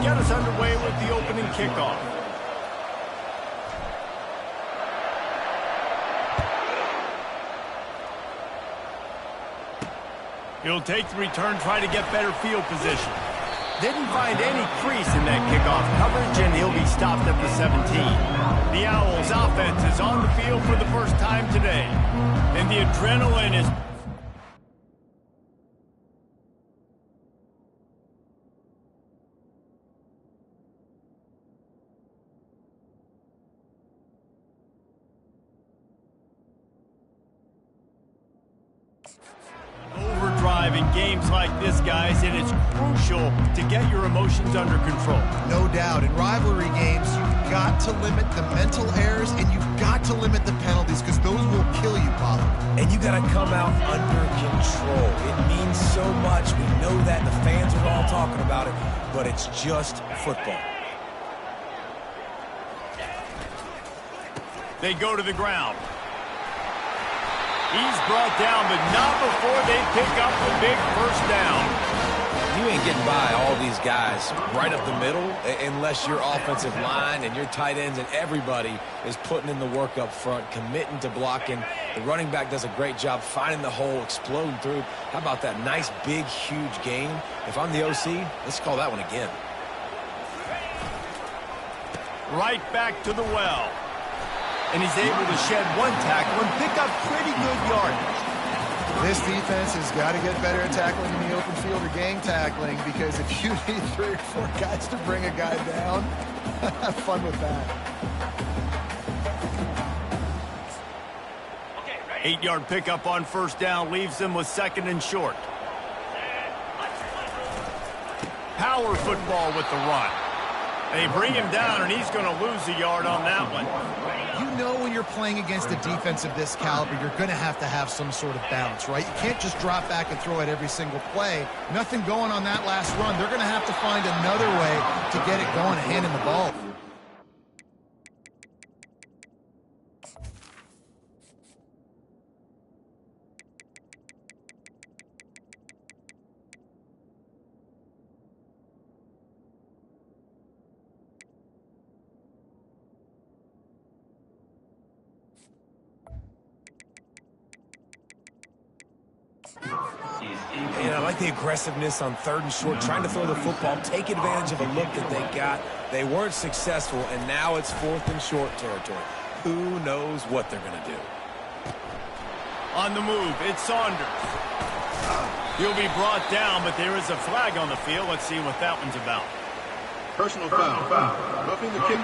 get us underway with the opening kickoff. He'll take the return, try to get better field position. Didn't find any crease in that kickoff coverage, and he'll be stopped at the 17. The Owls' offense is on the field for the first time today, and the adrenaline is... in games like this, guys, and it's crucial to get your emotions under control. No doubt. In rivalry games, you've got to limit the mental errors and you've got to limit the penalties because those will kill you, Paulo. And you got to come out under control. It means so much. We know that. The fans are all talking about it, but it's just football. They go to the ground. He's brought down, but not before they pick up the big first down. You ain't getting by all these guys right up the middle unless your offensive line and your tight ends and everybody is putting in the work up front, committing to blocking. The running back does a great job finding the hole, exploding through. How about that nice, big, huge gain? If I'm the OC, let's call that one again. Right back to the well. And he's able to shed one tackle and pick up pretty good yardage. This defense has got to get better at tackling in the open field or gang tackling, because if you need 3 or 4 guys to bring a guy down, have fun with that. 8-yard pickup on first down leaves them with 2nd and short. Power football with the run. They bring him down, and he's going to lose a yard on that one. You know when you're playing against a defense of this caliber, you're going to have some sort of balance, right? You can't just drop back and throw it every single play. Nothing going on that last run. They're going to have to find another way to get it going and handing the ball. And I like the aggressiveness on 3rd and short, trying to throw the football, take advantage of a look that they got. They weren't successful, and now it's 4th and short territory. Who knows what they're going to do? On the move, it's Saunders. He'll be brought down, but there is a flag on the field. Let's see what that one's about. Personal foul. Roughing the kicker.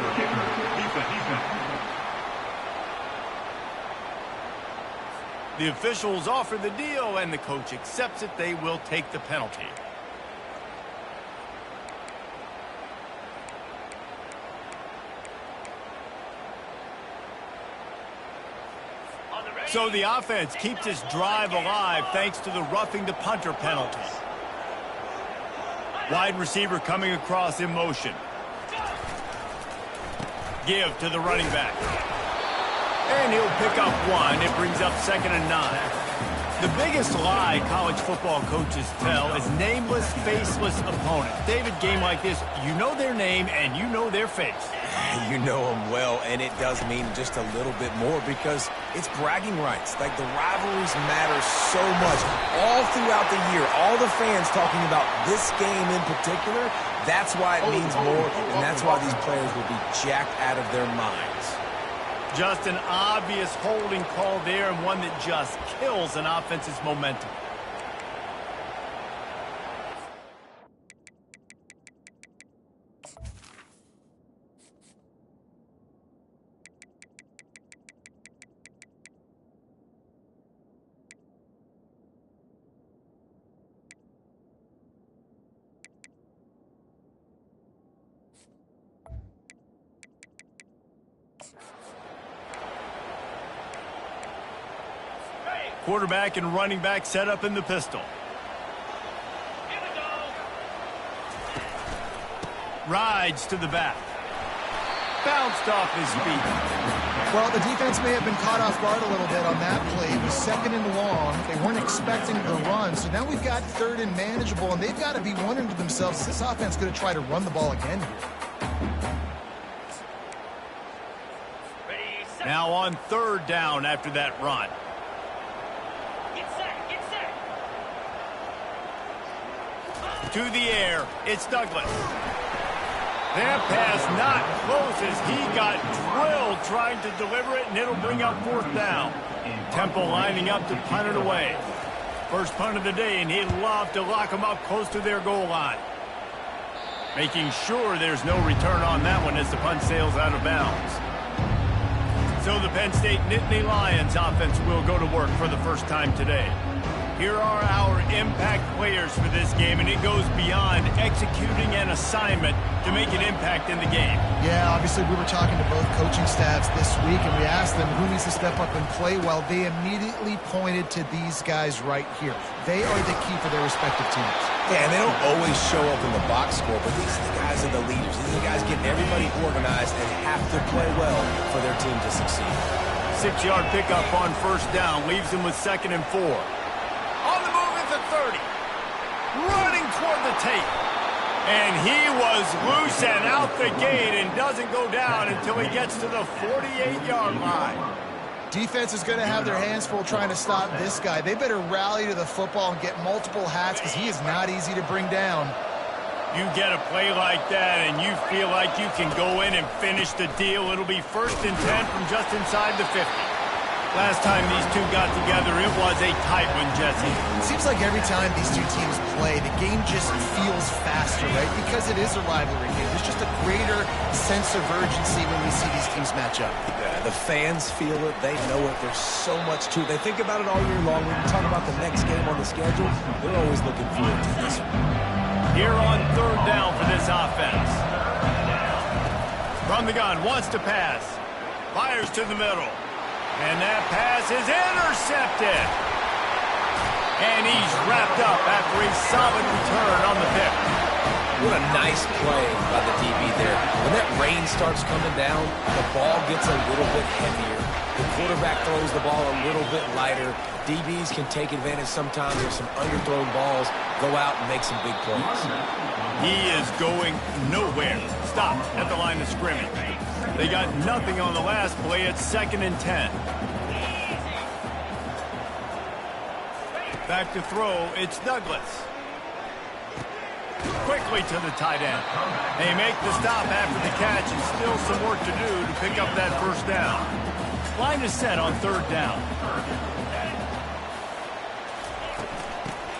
Defense. The officials offer the deal, and the coach accepts it. They will take the penalty. So the offense keeps its drive alive thanks to the roughing the punter penalty. Wide receiver coming across in motion. Give to the running back. And he'll pick up 1. It brings up 2nd and 9. The biggest lie college football coaches tell is nameless, faceless opponents. David, game like this, you know their name and you know their face. You know them well, and it does mean just a little bit more because it's bragging rights. Like, the rivalries matter so much. All throughout the year, all the fans talking about this game in particular, that's why it means more, and that's why these players will be jacked out of their minds. Just an obvious holding call there, and one that just kills an offense's momentum. Quarterback and running back set up in the pistol. Rides to the back. Bounced off his feet. Well, the defense may have been caught off guard a little bit on that play. It was 2nd and long. They weren't expecting the run. So now we've got 3rd and manageable, and they've got to be wondering to themselves, is this offense going to try to run the ball again here? Now on 3rd down after that run. To the air, it's Douglas. That pass not close as he got drilled trying to deliver it, and it'll bring up 4th down. Temple lining up to punt it away. First punt of the day, and he'd love to lock them up close to their goal line. Making sure there's no return on that one as the punt sails out of bounds. So the Penn State Nittany Lions offense will go to work for the first time today. Here are our impact players for this game, and it goes beyond executing an assignment to make an impact in the game. Yeah, obviously we were talking to both coaching staffs this week, and we asked them who needs to step up and play well. They immediately pointed to these guys right here. They are the key for their respective teams. Yeah, and they don't always show up in the box score, but these are the guys that are the leaders. These are the guys getting everybody organized and have to play well for their team to succeed. 6-yard pickup on 1st down leaves them with 2nd and 4. On the move at the 30. Running toward the tape. And he was loose and out the gate and doesn't go down until he gets to the 48-yard line. Defense is going to have their hands full trying to stop this guy. They better rally to the football and get multiple hats because he is not easy to bring down. You get a play like that and you feel like you can go in and finish the deal. It'll be 1st and 10 from just inside the 50. Last time these two got together, it was a tight one, Jesse. It seems like every time these two teams play, the game just feels faster, right? Because it is a rivalry game. There's just a greater sense of urgency when we see these teams match up. Yeah, the fans feel it. They know it. There's so much to it. They think about it all year long. When you talk about the next game on the schedule, they're always looking forward to this one. Here on 3rd down for this offense. From the gun, wants to pass. Fires to the middle. And that pass is intercepted. And he's wrapped up after a solid return on the pick. What a nice play by the DB there. When that rain starts coming down, the ball gets a little bit heavier. The quarterback throws the ball a little bit lighter. DBs can take advantage sometimes of some underthrown balls, go out and make some big plays. He is going nowhere. Stop at the line of scrimmage. They got nothing on the last play. It's 2nd and 10. Back to throw. It's Douglas. Quickly to the tight end. They make the stop after the catch and still some work to do to pick up that 1st down. Line is set on 3rd down.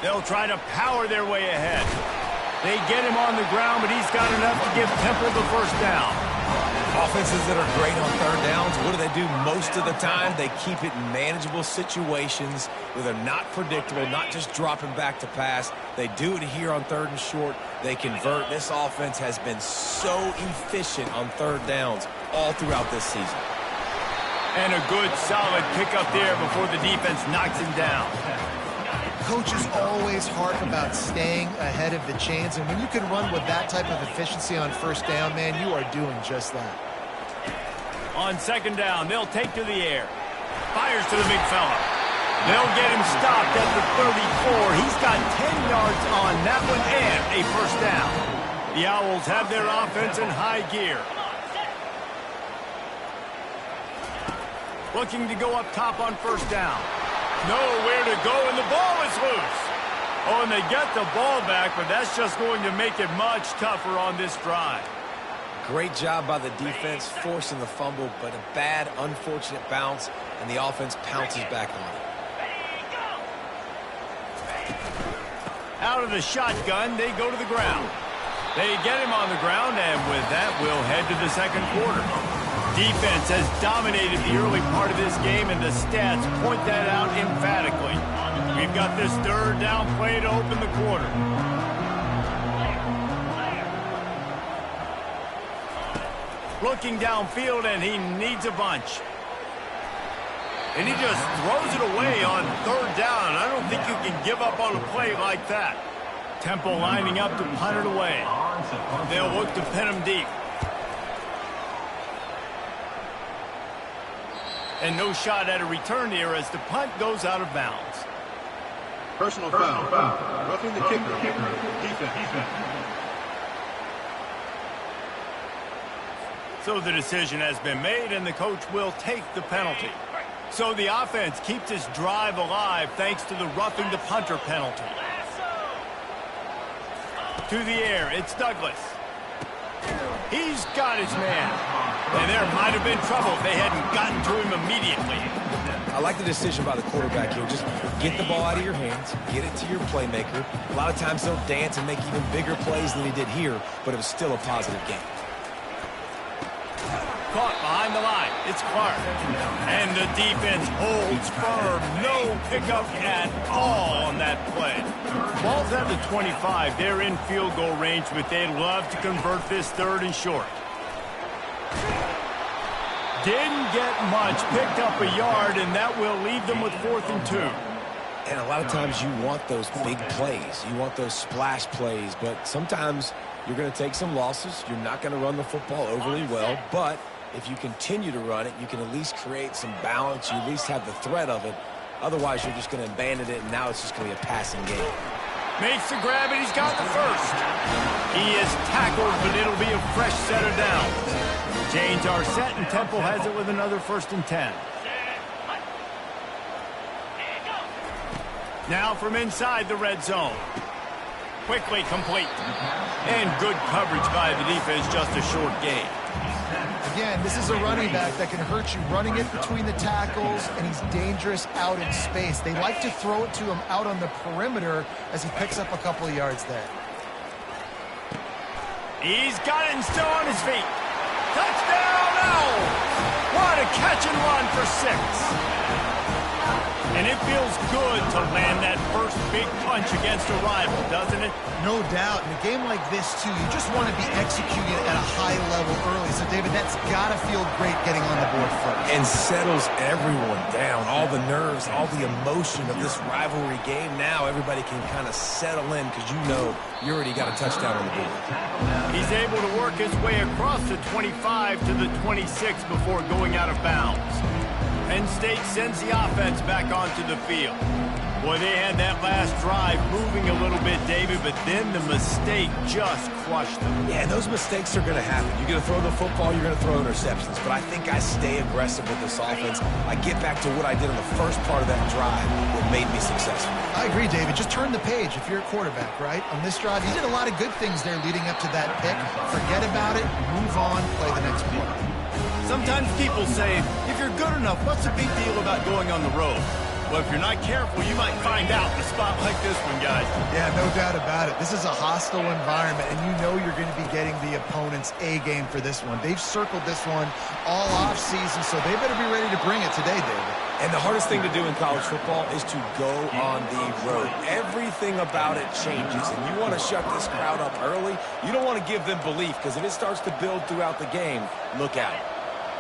They'll try to power their way ahead. They get him on the ground, but he's got enough to give Temple the 1st down. Offenses that are great on 3rd downs, what do? Most of the time, they keep it in manageable situations where they're not predictable, not just dropping back to pass. They do it here on 3rd and short. They convert. This offense has been so efficient on 3rd downs all throughout this season. And a good, solid pickup there before the defense knocks him down. Coaches always harp about staying ahead of the chains, and when you can run with that type of efficiency on 1st down, man, you are doing just that. On 2nd down, they'll take to the air. Fires to the big fella. They'll get him stopped at the 34. He's got 10 yards on that one and a 1st down. The Owls have their offense in high gear. Looking to go up top on 1st down. Nowhere to go, and the ball is loose. Oh, and they get the ball back, but that's just going to make it much tougher on this drive. Great job by the defense forcing the fumble, but a bad, unfortunate bounce, and the offense pounces back on it. Out of the shotgun, they go to the ground. They get him on the ground, and with that, we'll head to the 2nd quarter. Defense has dominated the early part of this game, and the stats point that out emphatically. We've got this 3rd down play to open the quarter. Looking downfield, and he needs a bunch. And he just throws it away on 3rd down. I don't think you can give up on a play like that. Temple lining up to punt it away. They'll look to pin him deep. And no shot at a return here as the punt goes out of bounds. Personal foul. Roughing the kicker. Defense. So the decision has been made, and the coach will take the penalty. So the offense keeps this drive alive thanks to the roughing the punter penalty. To the air, it's Douglas. He's got his man. And there might have been trouble if they hadn't gotten to him immediately. I like the decision by the quarterback here. Just get the ball out of your hands, get it to your playmaker. A lot of times they'll dance and make even bigger plays than he did here, but it was still a positive game. Caught behind the line. It's Clark. And the defense holds firm. No pickup at all on that play. Ball's at the 25. They're in field goal range, but they'd love to convert this 3rd and short. Didn't get much. Picked up a yard, and that will leave them with 4th and 2. And a lot of times you want those big plays. You want those splash plays, but sometimes you're going to take some losses. You're not going to run the football overly well, but if you continue to run it, you can at least create some balance. You at least have the threat of it. Otherwise, you're just going to abandon it, and now it's just going to be a passing game. Makes the grab, and he's got the first. He is tackled, but it'll be a fresh set of downs. Chains are set, and Temple has it with another 1st and 10. Now from inside the red zone. Quickly complete. And good coverage by the defense, just a short gain. Again, this is a running back that can hurt you running it between the tackles, and he's dangerous out in space. They like to throw it to him out on the perimeter as he picks up a couple of yards there. He's got it and still on his feet. Touchdown! Oh! What a catch and run for 6. And it feels good to land that first big punch against a rival, doesn't it? No doubt. In a game like this, too, you just want to be executing at a high level early. So, David, that's got to feel great getting on the board first. And settles everyone down. All the nerves, all the emotion of this rivalry game. Now everybody can kind of settle in because you know you already got a touchdown on the board. He's able to work his way across the 25 to the 26 before going out of bounds. Penn State sends the offense back onto the field. Boy, they had that last drive moving a little bit, David, but then the mistake just crushed them. Yeah, those mistakes are going to happen. You're going to throw the football, you're going to throw interceptions. But I think I stay aggressive with this offense. I get back to what I did on the first part of that drive that made me successful. I agree, David. Just turn the page if you're a quarterback, right? On this drive, you did a lot of good things there leading up to that pick. Forget about it, move on, play the next play. Sometimes people say, if you're good enough, what's the big deal about going on the road? Well, if you're not careful, you might find out in a spot like this one, guys. Yeah, no doubt about it. This is a hostile environment, and you know you're going to be getting the opponent's A game for this one. They've circled this one all offseason, so they better be ready to bring it today, David. And the hardest thing to do in college football is to go on the road. Everything about it changes, and you want to shut this crowd up early. You don't want to give them belief, because if it starts to build throughout the game, look out.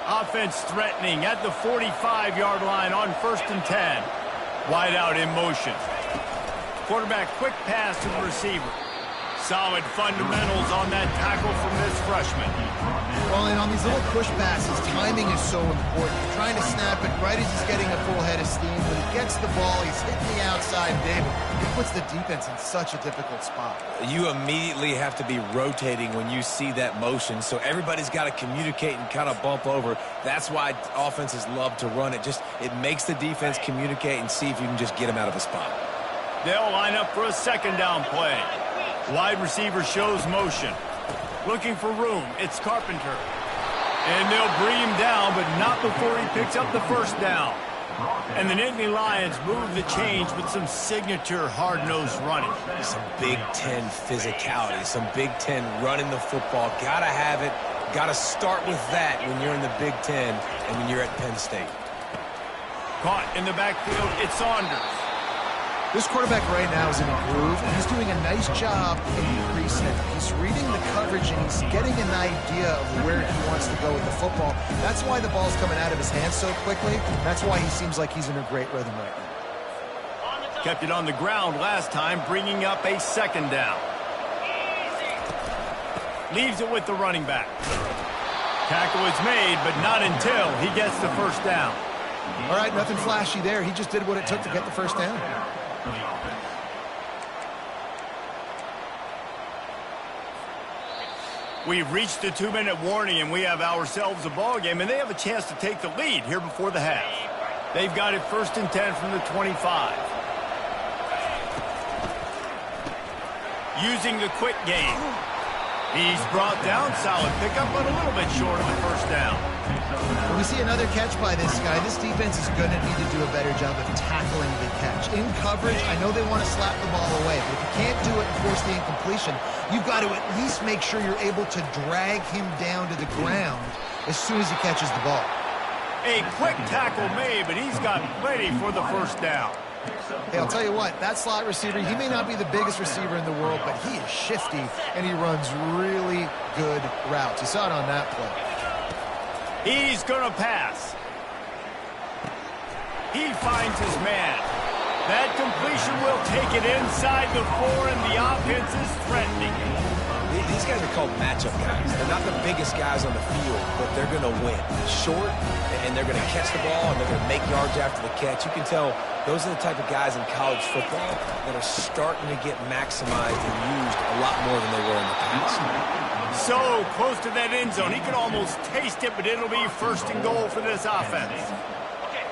Offense threatening at the 45-yard line on 1st and 10. Wide out in motion. Quarterback quick pass to the receiver. Solid fundamentals on that tackle from this freshman. Well, and on these little push passes, timing is so important. You're trying to snap it right as he's getting a full head of steam. When he gets the ball, he's hitting the outside, David. It puts the defense in such a difficult spot. You immediately have to be rotating when you see that motion, so everybody's got to communicate and kind of bump over. That's why offenses love to run it. It makes the defense communicate and see if you can just get them out of a spot. They'll line up for a 2nd down play. Wide receiver shows motion. Looking for room. It's Carpenter. And they'll bring him down, but not before he picks up the 1st down. And the Nittany Lions move the chains with some signature hard-nosed running. Some Big Ten physicality, some Big Ten running the football. Gotta have it. Gotta start with that when you're in the Big Ten and when you're at Penn State. Caught in the backfield, it's Saunders. This quarterback right now is in a groove, and he's doing a nice job increasing it. He's reading the coverage, and he's getting an idea of where he wants to go with the football. That's why the ball's coming out of his hands so quickly. That's why he seems like he's in a great rhythm right now. Kept it on the ground last time, bringing up a 2nd down. Leaves it with the running back. Tackle is made, but not until he gets the 1st down. All right, nothing flashy there. He just did what it took to get the first down. We've reached the 2-minute warning, and we have ourselves a ball game, and they have a chance to take the lead here before the half. They've got it 1st and 10 from the 25. Using the quick game. He's brought down, solid pickup, but a little bit short of the first down. When we see another catch by this guy, this defense is going to need to do a better job of tackling the catch. In coverage, I know they want to slap the ball away, but if you can't do it and force the incompletion, you've got to at least make sure you're able to drag him down to the ground as soon as he catches the ball. A quick tackle made, but he's got plenty for the first down. Hey, I'll tell you what, that slot receiver, he may not be the biggest receiver in the world, but he is shifty, and he runs really good routes. You saw it on that play. He's going to pass. He finds his man. That completion will take it inside the 4, and the offense is threatening. These guys are called matchup guys. They're not the biggest guys on the field, but they're going to win. Short, and they're going to catch the ball, and they're going to make yards after the catch. You can tell those are the type of guys in college football that are starting to get maximized and used a lot more than they were in the past. So close to that end zone. He can almost taste it, but it'll be 1st and goal for this offense.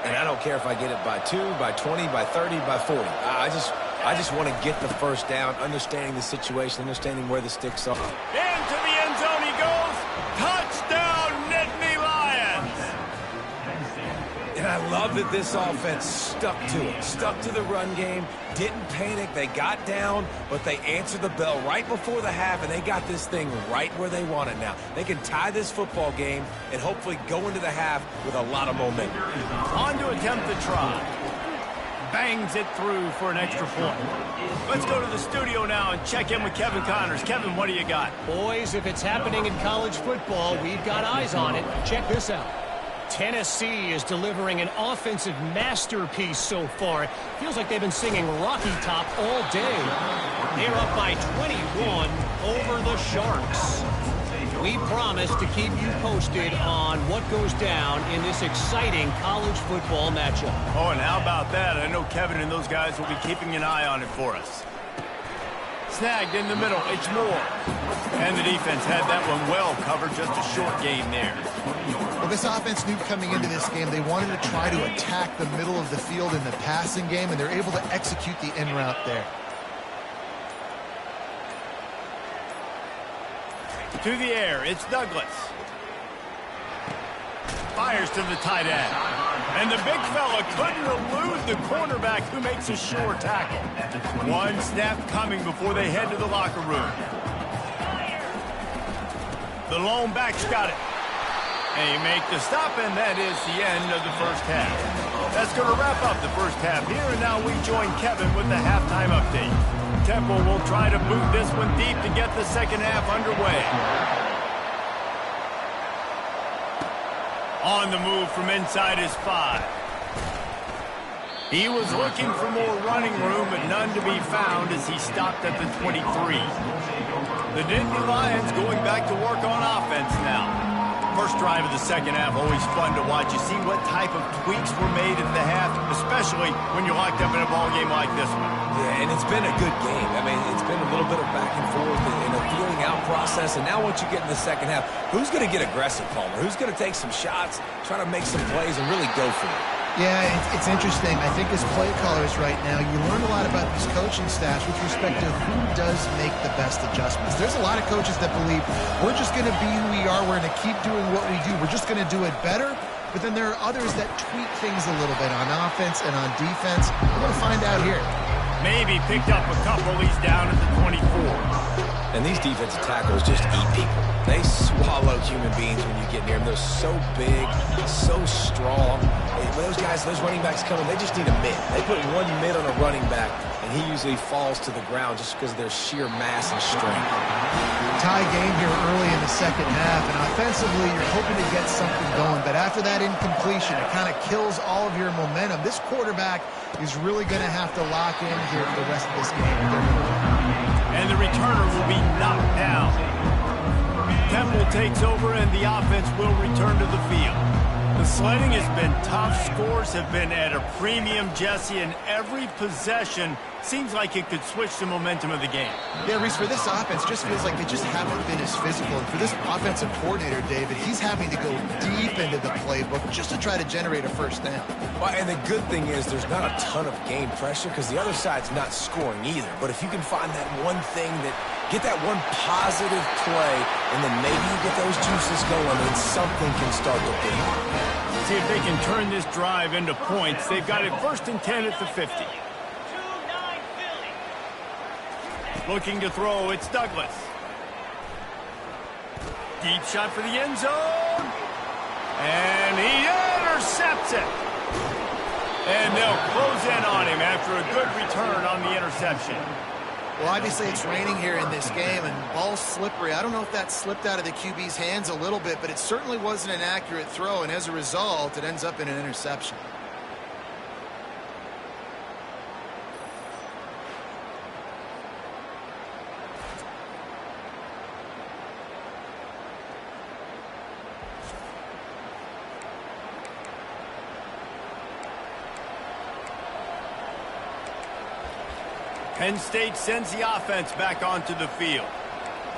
And I don't care if I get it by 2, by 20, by 30, by 40. I just want to get the first down, understanding the situation, understanding where the sticks are. Into the end zone he goes. Touchdown, Nittany Lions. And I love that this offense stuck to it, stuck to the run game, didn't panic. They got down, but they answered the bell right before the half, and they got this thing right where they want it now. They can tie this football game and hopefully go into the half with a lot of momentum. On to attempt the try. Bangs it through for an extra point. Let's go to the studio now and check in with Kevin Connors. Kevin, what do you got? Boys, if it's happening in college football, we've got eyes on it. Check this out. Tennessee is delivering an offensive masterpiece so far. It feels like they've been singing Rocky Top all day. They're up by 21 over the Sharks. We promise to keep you posted on what goes down in this exciting college football matchup. Oh, and how about that? I know Kevin and those guys will be keeping an eye on it for us. Snagged in the middle. It's Moore. And the defense had that one well covered. Just a short gain there. Well, this offense knew coming into this game they wanted to try to attack the middle of the field in the passing game, and they're able to execute the in route there. To the air, it's Douglas. Fires to the tight end. And the big fella couldn't elude the cornerback who makes a sure tackle. One snap coming before they head to the locker room. The lone back's got it. They make the stop, and that is the end of the first half. That's going to wrap up the first half here, and now we join Kevin with the halftime update. Temple will try to boot this one deep to get the second half underway. On the move from inside his 5. He was looking for more running room, but none to be found as he stopped at the 23. The Nittany Lions going back to work on offense now. First drive of the second half, always fun to watch. You see what type of tweaks were made at the half, especially when you're locked up in a ball game like this one. Yeah, and it's been a good game. I mean, it's been a little bit of back and forth and a feeling out process. And now once you get in the second half, who's going to get aggressive, Palmer? Who's going to take some shots, try to make some plays, and really go for it? Yeah, it's interesting. I think as play callers right now, you learn a lot about these coaching staffs with respect to who does make the best adjustments. There's a lot of coaches that believe we're just going to be who we are. We're going to keep doing what we do. We're just going to do it better. But then there are others that tweak things a little bit on offense and on defense. We're going to find out here. Maybe picked up a couple. He's down at the 24. And these defensive tackles just eat people. They swallow human beings when you get near them. They're so big, so strong. When those guys, those running backs come in, they just need a mid. They put one mid on a running back, and he usually falls to the ground just because of their sheer mass and strength. Tie game here early in the second half, and offensively, you're hoping to get something going. But after that incompletion, it kind of kills all of your momentum. This quarterback is really going to have to lock in here for the rest of this game. And the returner will be knocked down. Temple takes over, and the offense will return to the field. The sledding has been tough. Scores have been at a premium, Jesse, and every possession seems like it could switch the momentum of the game. Yeah, Reese, for this offense, just feels like they just haven't been as physical. And for this offensive coordinator, David, he's having to go deep into the playbook just to try to generate a first down. Well, and the good thing is there's not a ton of game pressure because the other side's not scoring either. But if you can find that one thing get that one positive play, and then maybe you get those juices going, and something can start to build. See if they can turn this drive into points. They've got it 1st and 10 at the 50. Looking to throw, it's Douglas. Deep shot for the end zone. And he intercepts it. And they'll close in on him after a good return on the interception. Well, obviously it's raining here in this game, and ball's slippery. I don't know if that slipped out of the QB's hands a little bit, but it certainly wasn't an accurate throw, and as a result, it ends up in an interception. Penn State sends the offense back onto the field.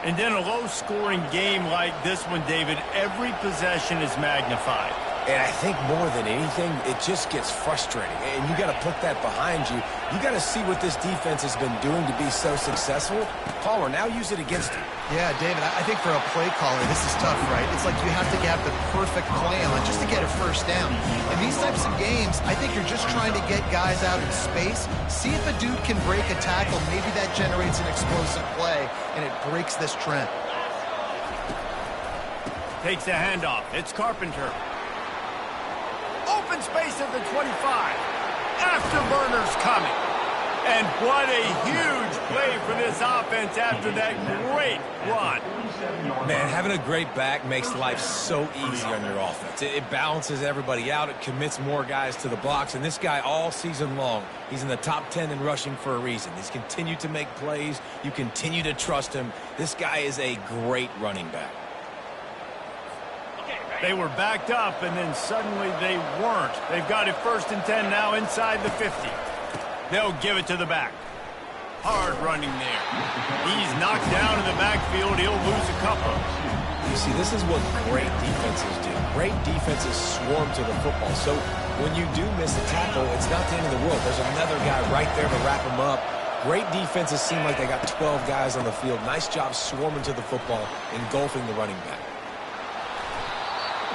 And in a low-scoring game like this one, David, every possession is magnified. And I think more than anything, it just gets frustrating. And you got to put that behind you. You got to see what this defense has been doing to be so successful. Palmer, now use it against him. Yeah, David, I think for a play caller, this is tough, right? It's like you have to have the perfect plan just to get a first down. In these types of games, I think you're just trying to get guys out in space, see if a dude can break a tackle. Maybe that generates an explosive play, and it breaks this trend. Takes the handoff. It's Carpenter. Open space at the 25. Afterburners coming. And what a huge play for this offense after that great run. Man, having a great back makes life so easy on your offense. It balances everybody out. It commits more guys to the box. And this guy all season long, he's in the top 10 in rushing for a reason. He's continued to make plays. You continue to trust him. This guy is a great running back. They were backed up, and then suddenly they weren't. They've got it 1st and 10 now inside the 50. They'll give it to the back. Hard running there. He's knocked down in the backfield. He'll lose a couple. You see, this is what great defenses do. Great defenses swarm to the football. So when you do miss a tackle, it's not the end of the world. There's another guy right there to wrap him up. Great defenses seem like they got 12 guys on the field. Nice job swarming to the football, engulfing the running back.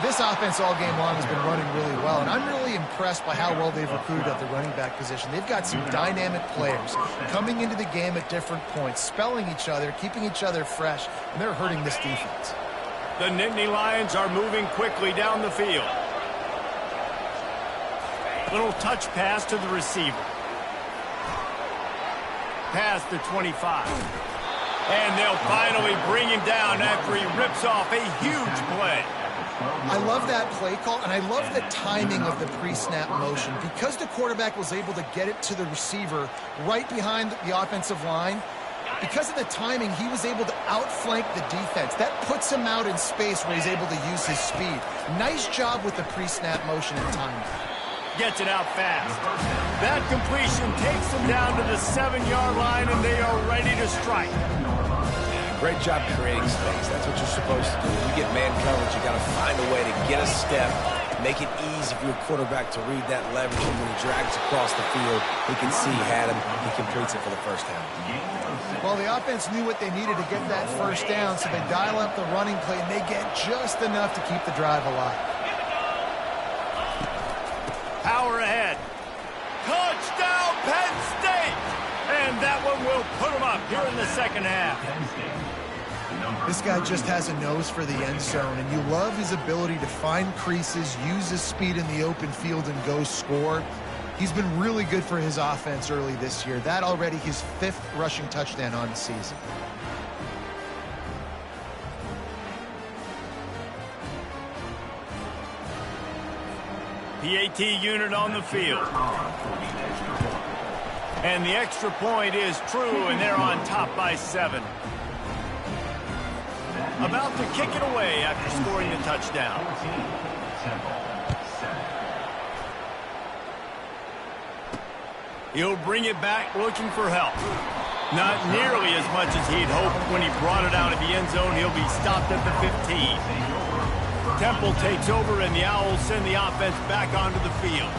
This offense all game long has been running really well, and I'm really impressed by how well they've recruited at the running back position. They've got some dynamic players coming into the game at different points, spelling each other, keeping each other fresh, and they're hurting this defense. The Nittany Lions are moving quickly down the field. Little touch pass to the receiver. Past the 25. And they'll finally bring him down after he rips off a huge play. I love that play call, and I love the timing of the pre-snap motion. Because the quarterback was able to get it to the receiver right behind the offensive line, because of the timing, he was able to outflank the defense. That puts him out in space where he's able to use his speed. Nice job with the pre-snap motion and timing. Gets it out fast. That completion takes them down to the 7-yard line, and they are ready to strike. Great job creating space. That's what you're supposed to do. When you get man coverage, you got to find a way to get a step, make it easy for your quarterback to read that leverage, and when he drags across the field, he can see he had him. He completes it for the first down. Well, the offense knew what they needed to get that first down, so they dial up the running play, and they get just enough to keep the drive alive. Power ahead. Touchdown, Penn State! And that one will put them up here in the second half. This guy just has a nose for the end zone, and you love his ability to find creases, use his speed in the open field, and go score. He's been really good for his offense early this year. That already his 5th rushing touchdown on the season. PAT unit on the field. And the extra point is true, and they're on top by 7. About to kick it away after scoring the touchdown. He'll bring it back looking for help. Not nearly as much as he'd hoped when he brought it out of the end zone. He'll be stopped at the 15. Temple takes over, and the Owls send the offense back onto the field.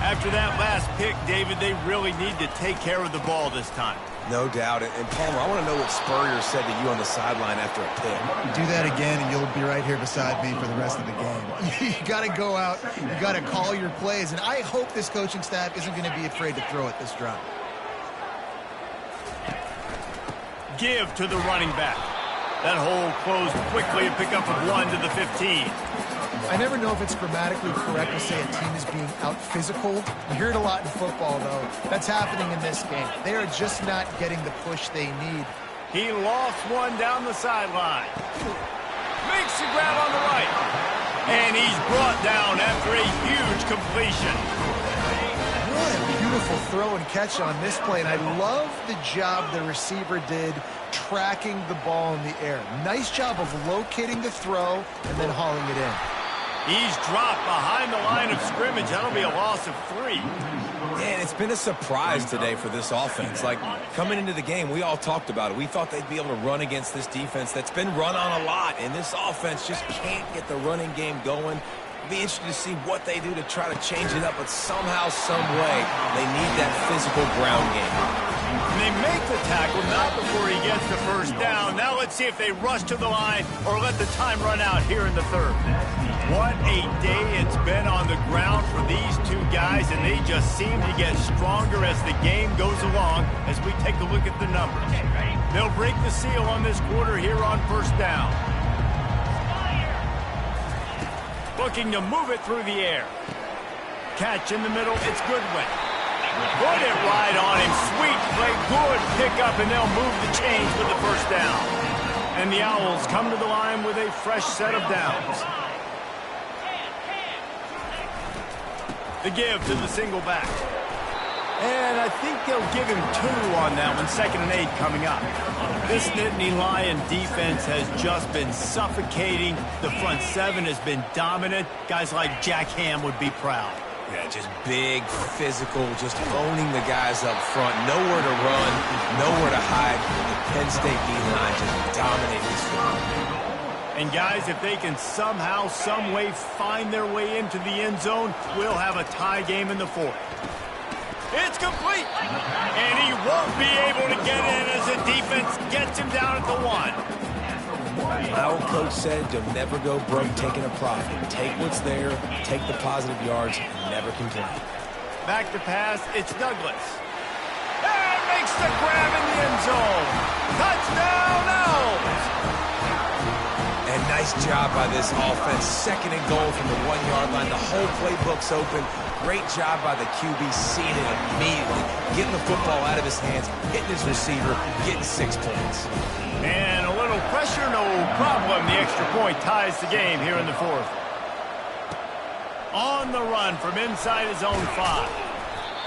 After that last pick, David, they really need to take care of the ball this time. No doubt. And Palmer, I want to know what Spurrier said to you on the sideline after a pick. Do that again, and you'll be right here beside me for the rest of the game. You got to go out. You got to call your plays, and I hope this coaching staff isn't going to be afraid to throw it this drive. Give to the running back. That hole closed quickly, a pickup of 1 to the 15. I never know if it's grammatically correct to say a team is being out-physical. You hear it a lot in football, though. That's happening in this game. They are just not getting the push they need. He lost one down the sideline. Makes the grab on the right. And he's brought down after a huge completion. What a beautiful throw and catch on this play. And I love the job the receiver did tracking the ball in the air. Nice job of locating the throw and then hauling it in. He's dropped behind the line of scrimmage. That'll be a loss of 3. Man, it's been a surprise today for this offense. Like, coming into the game, we all talked about it. We thought they'd be able to run against this defense that's been run on a lot, and this offense just can't get the running game going. Be interested to see what they do to try to change it up, but somehow, some way, they need that physical ground game. And they make the tackle, not before he gets the first down. Now let's see if they rush to the line or let the time run out here in the third. What a day it's been on the ground for these two guys, and they just seem to get stronger as the game goes along as we take a look at the numbers. They'll break the seal on this quarter here on first down. Looking to move it through the air. Catch in the middle, it's Goodwin. Put it right on him. Sweet play, good pickup, and they'll move the chains with the first down. And the Owls come to the line with a fresh set of downs. The give to the single back. And I think they'll give him 2 on that one. 2nd and 8 coming up. This Nittany Lion defense has just been suffocating. The front 7 has been dominant. Guys like Jack Ham would be proud. Yeah, just big, physical, just owning the guys up front. Nowhere to run, nowhere to hide. The Penn State D-line just dominating this field. And guys, if they can somehow, some way find their way into the end zone, we'll have a tie game in the 4th. It's complete. And he won't be able to get in as the defense gets him down at the 1. My old coach said you'll never go broke taking a profit. Take what's there, take the positive yards, and never complain. Back to pass, it's Douglas. And makes the grab in the end zone. Touchdown, Owls! And nice job by this offense. 2nd and goal from the 1-yard line. The whole playbook's open. Great job by the QB, seeing it immediately, getting the football out of his hands, hitting his receiver, getting 6 points. And a little pressure, no problem. The extra point ties the game here in the 4th. On the run from inside his own 5.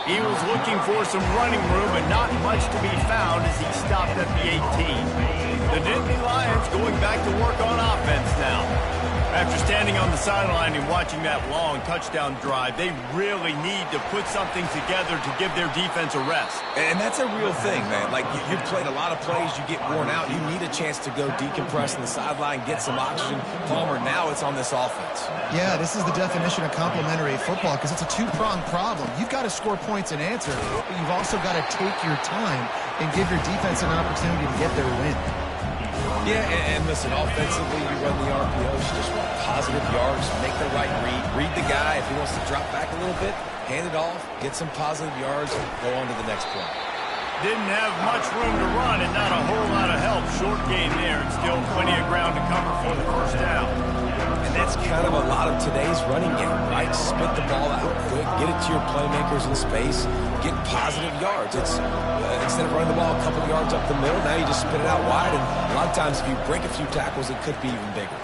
He was looking for some running room, but not much to be found as he stopped at the 18. The Nittany Lions going back to work on offense now. After standing on the sideline and watching that long touchdown drive, they really need to put something together to give their defense a rest. And that's a real thing, man. Like, you've played a lot of plays, you get worn out, you need a chance to go decompress on the sideline, get some oxygen. Palmer, now it's on this offense. Yeah, this is the definition of complementary football because it's a 2-pronged problem. You've got to score points and answer, but you've also got to take your time and give your defense an opportunity to get their win. Yeah, and listen, offensively, you run the RPOs, you just want positive yards, make the right read the guy. If he wants to drop back a little bit, hand it off, get some positive yards, go on to the next play. Didn't have much room to run and not a whole lot of help. Short gain there, and still plenty of ground to cover for the first down. And that's kind of a lot of today's running game, right? Spit the ball out quick, get it to your playmakers in space, get positive yards. It's instead of running the ball a couple of yards up the middle, now you just spit it out wide, and a lot of times if you break a few tackles, it could be even bigger.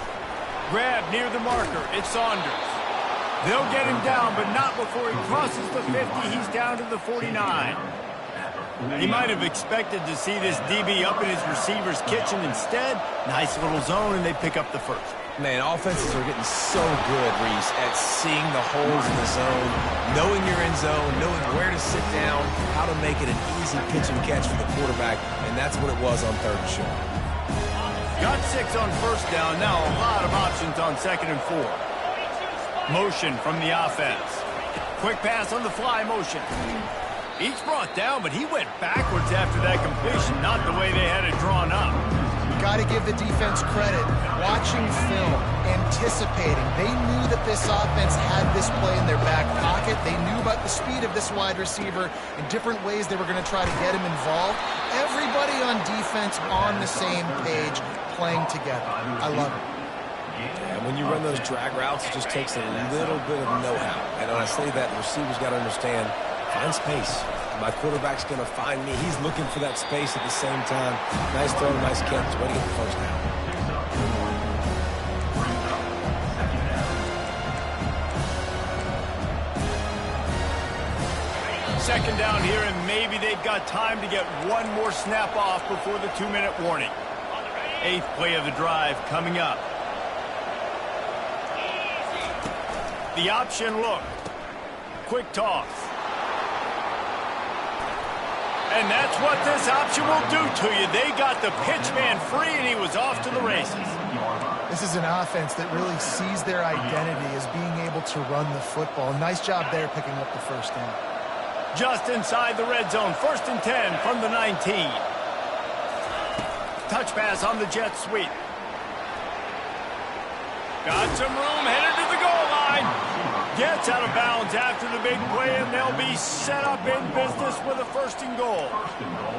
Grab near the marker. It's Saunders. They'll get him down, but not before he crosses the 50. He's down to the 49. He might have expected to see this DB up in his receiver's kitchen. Instead, nice little zone, and they pick up the first. Man, offenses are getting so good, Reese, at seeing the holes in the zone, knowing you're in zone, knowing where to sit down, how to make it an easy pitch and catch for the quarterback, and that's what it was on 3rd and short. Got 6 on 1st down. Now a lot of options on 2nd and 4. Motion from the offense. Quick pass on the fly motion. Each brought down, but he went backwards after that completion, not the way they had it drawn up. Got to give the defense credit. Watching film, anticipating. They knew that this offense had this play in their back pocket. They knew about the speed of this wide receiver and different ways they were going to try to get him involved. Everybody on defense on the same page, playing together. I love it. And when you run those drag routes, it just takes a little bit of know-how. And when I say that, the receiver's got to understand, find space. My quarterback's going to find me. He's looking for that space at the same time. Nice throw, nice catch. Way to get the first down. Second down here, and maybe they've got time to get one more snap off before the 2-minute warning. 8th play of the drive coming up. The option look. Quick toss. And that's what this option will do to you. They got the pitch man free, and he was off to the races. This is an offense that really sees their identity as being able to run the football. Nice job there picking up the first down. Just inside the red zone. 1st and 10 from the 19. Touch pass on the jet sweep. Got some room, headed to the goal line. Gets out of bounds after the big play, and they'll be set up in business with a 1st and goal.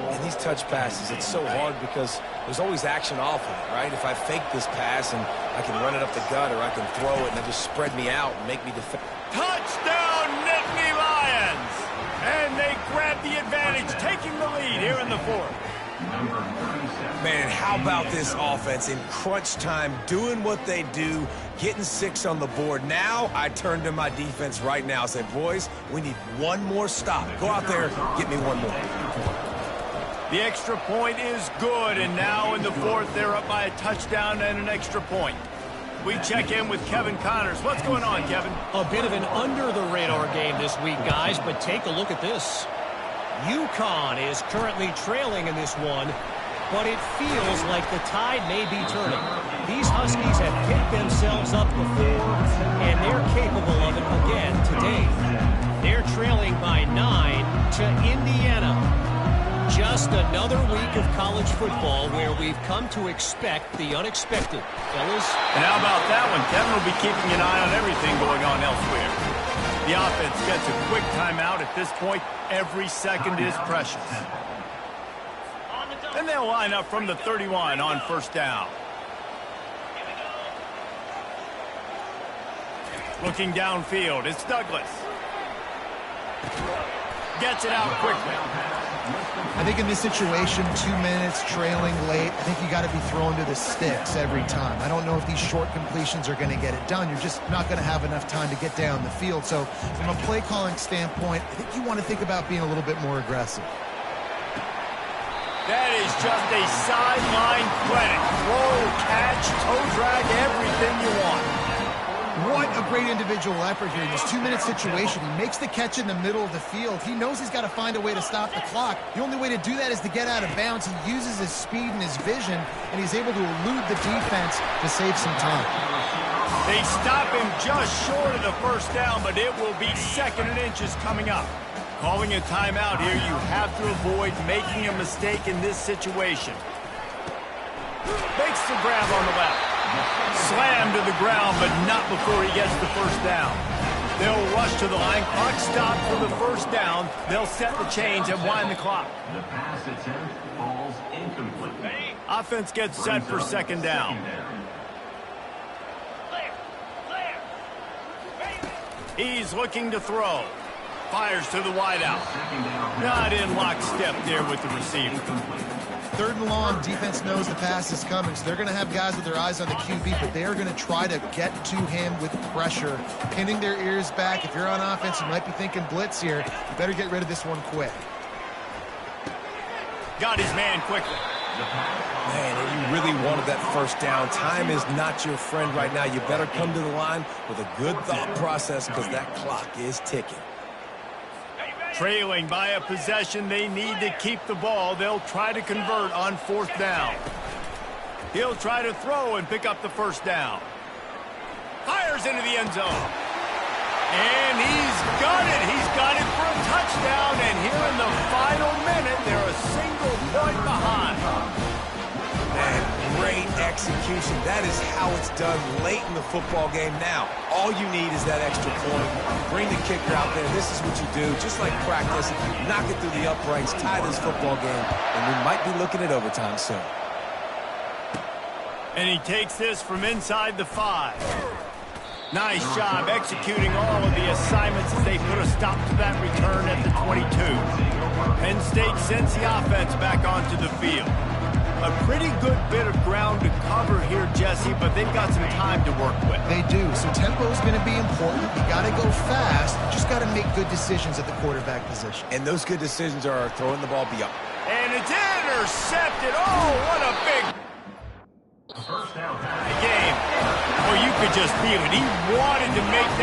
And these touch passes, it's so hard because there's always action off of it, right? If I fake this pass and I can run it up the gut, or I can throw it and it just spread me out and make me defend. Touchdown, Nittany Lions! And they grab the advantage, taking the lead here in the 4th. Man, how about this offense in crunch time, doing what they do, getting 6 on the board. Now I turn to my defense right now and say, boys, we need one more stop. Go out there, get me one more. The extra point is good, and now in the 4th, they're up by a touchdown and an extra point. We check in with Kevin Connors. What's going on, Kevin? A bit of an under-the-radar game this week, guys, but take a look at this. UConn is currently trailing in this one, but it feels like the tide may be turning. These Huskies have picked themselves up before, and they're capable of it again today. They're trailing by 9 to Indiana. Just another week of college football where we've come to expect the unexpected. Fellas? And how about that one? Kevin will be keeping an eye on everything going on elsewhere. The offense gets a quick timeout at this point. Every second is precious. And they'll line up from the 31 on 1st down. Looking downfield, it's Douglas. Gets it out quickly. I think in this situation, 2 minutes, trailing late, I think you got to be thrown to the sticks every time. I don't know if these short completions are going to get it done. You're just not going to have enough time to get down the field. So from a play calling standpoint, I think you want to think about being a little bit more aggressive. That is just a sideline credit. Roll, catch, toe drag, everything you want. What a great individual effort here in this 2-minute situation. He makes the catch in the middle of the field. He knows he's got to find a way to stop the clock. The only way to do that is to get out of bounds. He uses his speed and his vision, and he's able to elude the defense to save some time. They stop him just short of the 1st down, but it will be 2nd and inches coming up. Calling a timeout here, you have to avoid making a mistake in this situation. Makes the grab on the left. Slammed to the ground, but not before he gets the 1st down. They'll rush to the line. Clock stop for the 1st down. They'll set the chains and wind the clock. The pass attempt falls incomplete. Offense gets set for 2nd down. He's looking to throw. Fires to the wideout. Not in lockstep there with the receiver. 3rd and long, defense knows the pass is coming, so they're going to have guys with their eyes on the QB, but they are going to try to get to him with pressure, pinning their ears back. If you're on offense, you might be thinking blitz here. You better get rid of this one quick. Got his man quickly. Man, and you really wanted that first down. Time is not your friend right now. You better come to the line with a good thought process because that clock is ticking. Trailing by a possession, they need to keep the ball. They'll try to convert on 4th down. He'll try to throw and pick up the first down. Fires into the end zone. And he's got it. He's got it for a touchdown. And here in the final minute, they're a single point behind. Man, great execution. That is how it's done late in the football game. Now, all you need is that extra point. Bring the kicker out there. This is what you do. Just like practice, knock it through the uprights, tie this football game, and we might be looking at overtime soon. And he takes this from inside the 5. Nice job executing all of the assignments as they put a stop to that return at the 22. Penn State sends the offense back onto the field. A pretty good bit of ground to cover here, Jesse, but they've got some time to work with. They do. So tempo is going to be important. You got to go fast. You just got to make good decisions at the quarterback position. And those good decisions are throwing the ball beyond. And it's intercepted. Oh, what a big First down. game. Well, you could just feel it. He wanted to make that